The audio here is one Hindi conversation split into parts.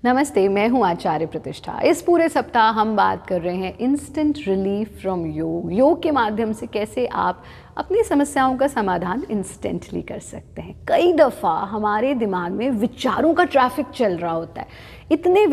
नमस्ते, मैं हूँ आचार्य प्रतिष्ठा। इस पूरे सप्ताह हम बात कर रहे हैं इंस्टेंट रिलीफ फ्रॉम योग। योग के माध्यम से कैसे आप अपनी समस्याओं का समाधान इंस्टेंटली कर सकते हैं। कई दफ़ा हमारे दिमाग में विचारों का ट्रैफिक चल रहा होता है, इतने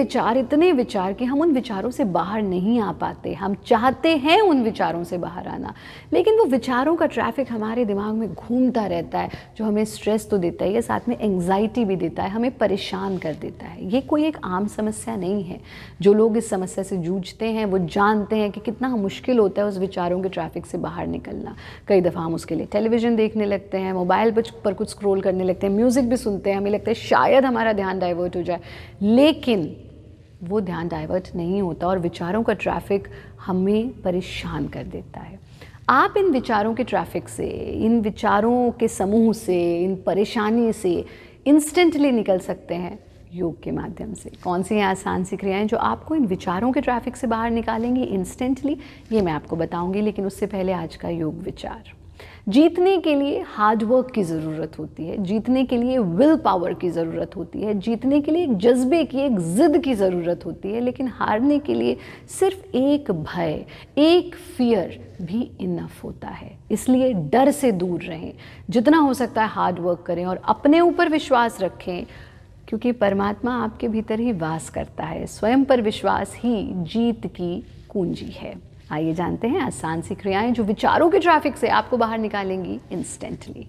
विचार कि हम उन विचारों से बाहर नहीं आ पाते। हम चाहते हैं उन विचारों से बाहर आना, लेकिन वो विचारों का ट्रैफिक हमारे दिमाग में घूमता रहता है, जो हमें स्ट्रेस तो देता ही है, साथ में एंग्जाइटी भी देता है, हमें परेशान कर देता है। ये कोई एक आम समस्या नहीं है। जो लोग इस समस्या से जूझते हैं वो जानते हैं कि कितना मुश्किल होता है उस विचारों के ट्रैफिक से बाहर निकलना। कई दफ़ा हम उसके लिए टेलीविज़न देखने लगते हैं, मोबाइल पर कुछ स्क्रॉल करने लगते हैं, म्यूज़िक भी सुनते हैं, हमें लगता है शायद हमारा ध्यान डाइवर्ट हो जाए, लेकिन वो ध्यान डाइवर्ट नहीं होता और विचारों का ट्रैफिक हमें परेशान कर देता है। आप इन विचारों के ट्रैफिक से, इन विचारों के समूह से, इन परेशानी से इंस्टेंटली निकल सकते हैं योग के माध्यम से। कौन सी आसान सी क्रियाएं जो आपको इन विचारों के ट्रैफिक से बाहर निकालेंगी इंस्टेंटली, ये मैं आपको बताऊंगी। लेकिन उससे पहले आज का योग विचार। जीतने के लिए हार्ड वर्क की ज़रूरत होती है, जीतने के लिए विल पावर की ज़रूरत होती है, जीतने के लिए एक जज्बे की, एक ज़िद की ज़रूरत होती है, लेकिन हारने के लिए सिर्फ एक भय, एक फियर भी इनफ होता है। इसलिए डर से दूर रहें, जितना हो सकता है हार्ड वर्क करें और अपने ऊपर विश्वास रखें, क्योंकि परमात्मा आपके भीतर ही वास करता है। स्वयं पर विश्वास ही जीत की कुंजी है। आइए जानते हैं आसान सी क्रियाएं जो विचारों के ट्रैफिक से आपको बाहर निकालेंगी इंस्टेंटली।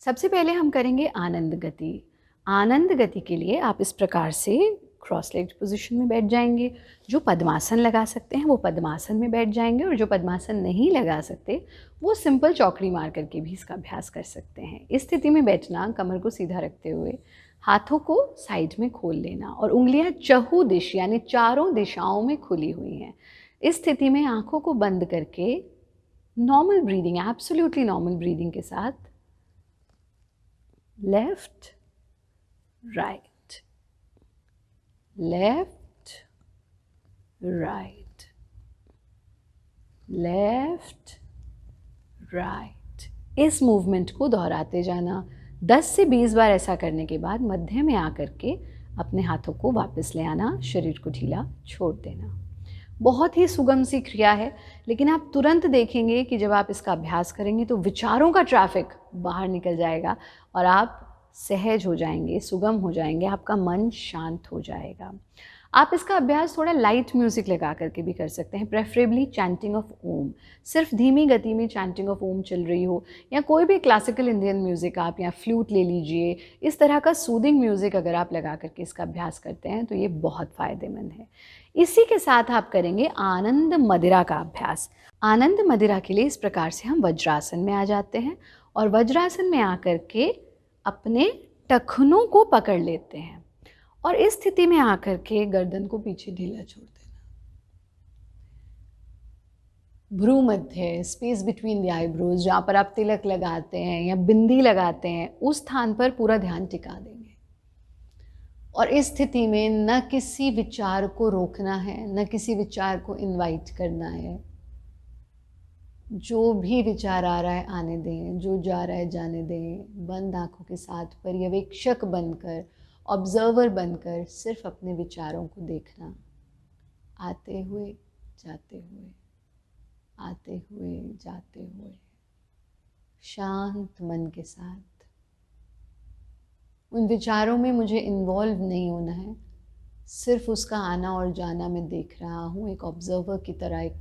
सबसे पहले हम करेंगे आनंद गति। आनंद गति के लिए आप इस प्रकार से क्रॉस लेग्ड पोजीशन में बैठ जाएंगे। जो पद्मासन लगा सकते हैं वो पद्मासन में बैठ जाएंगे, और जो पद्मासन नहीं लगा सकते वो सिंपल चौकड़ी मार करके भी इसका अभ्यास कर सकते हैं। इस स्थिति में बैठना, कमर को सीधा रखते हुए हाथों को साइड में खोल लेना और उंगलियां चहु दिश यानी चारों दिशाओं में खुली हुई हैं। इस स्थिति में आंखों को बंद करके normal breathing, absolutely normal breathing के साथ left right, left right, left right, इस मूवमेंट को दोहराते जाना। 10 से 20 बार ऐसा करने के बाद मध्य में आकर के अपने हाथों को वापस ले आना, शरीर को ढीला छोड़ देना। बहुत ही सुगम सी क्रिया है, लेकिन आप तुरंत देखेंगे कि जब आप इसका अभ्यास करेंगे तो विचारों का ट्रैफिक बाहर निकल जाएगा और आप सहज हो जाएंगे, सुगम हो जाएंगे, आपका मन शांत हो जाएगा। आप इसका अभ्यास थोड़ा लाइट म्यूज़िक लगा करके भी कर सकते हैं, प्रेफरेबली चैंटिंग ऑफ ओम। सिर्फ धीमी गति में चैंटिंग ऑफ ओम चल रही हो, या कोई भी क्लासिकल इंडियन म्यूज़िक आप, या फ्लूट ले लीजिए। इस तरह का सूदिंग म्यूज़िक अगर आप लगा करके इसका अभ्यास करते हैं तो ये बहुत फ़ायदेमंद है। इसी के साथ आप करेंगे आनंद मदिरा का अभ्यास। आनंद मदिरा के लिए इस प्रकार से हम वज्रासन में आ जाते हैं और वज्रासन में आकर के अपने टखनों को पकड़ लेते हैं और इस स्थिति में आकर के गर्दन को पीछे ढीला छोड़ देना। भ्रू मध्य, स्पेस बिटवीन द आईब्रोज, जहाँ पर आप तिलक लगाते हैं या बिंदी लगाते हैं, उस स्थान पर पूरा ध्यान टिका देंगे। और इस स्थिति में न किसी विचार को रोकना है, न किसी विचार को इनवाइट करना है। जो भी विचार आ रहा है आने दें, जो जा रहा है जाने दें। बंद आंखों के साथ पर्यवेक्षक बनकर, ऑब्जर्वर बनकर सिर्फ अपने विचारों को देखना, आते हुए जाते हुए, आते हुए जाते हुए, शांत मन के साथ। उन विचारों में मुझे इन्वॉल्व नहीं होना है, सिर्फ उसका आना और जाना मैं देख रहा हूँ, एक ऑब्जर्वर की तरह, एक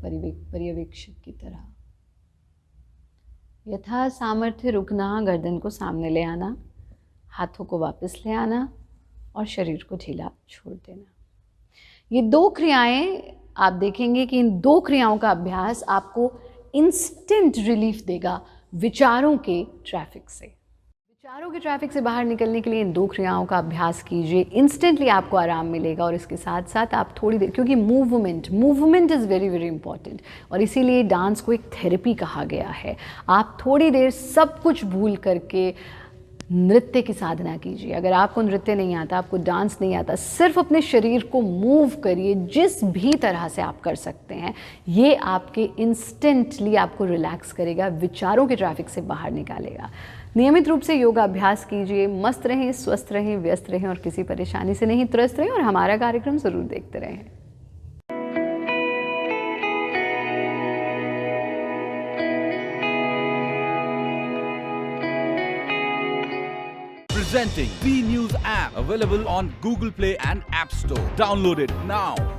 पर्यवेक्षक की तरह। यथा सामर्थ्य रुकना, गर्दन को सामने ले आना, हाथों को वापस ले आना और शरीर को ढीला छोड़ देना। ये 2 क्रियाएं आप देखेंगे कि इन 2 क्रियाओं का अभ्यास आपको इंस्टेंट रिलीफ देगा विचारों के ट्रैफिक से। विचारों के ट्रैफिक से बाहर निकलने के लिए इन 2 क्रियाओं का अभ्यास कीजिए, इंस्टेंटली आपको आराम मिलेगा। और इसके साथ साथ आप थोड़ी देर, क्योंकि movement is very very important, और इसीलिए डांस को एक थेरेपी कहा गया है। आप थोड़ी देर सब कुछ भूल करके नृत्य की साधना कीजिए। अगर आपको नृत्य नहीं आता, आपको डांस नहीं आता, सिर्फ अपने शरीर को मूव करिए जिस भी तरह से आप कर सकते हैं। ये आपके इंस्टेंटली आपको रिलैक्स करेगा, विचारों के ट्रैफिक से बाहर निकालेगा। नियमित रूप से योगा अभ्यास कीजिए, मस्त रहें, स्वस्थ रहें, व्यस्त रहें और किसी परेशानी से नहीं त्रस्त रहें और हमारा कार्यक्रम ज़रूर देखते रहें। Presenting V News app, available on Google Play and App Store. Download it now.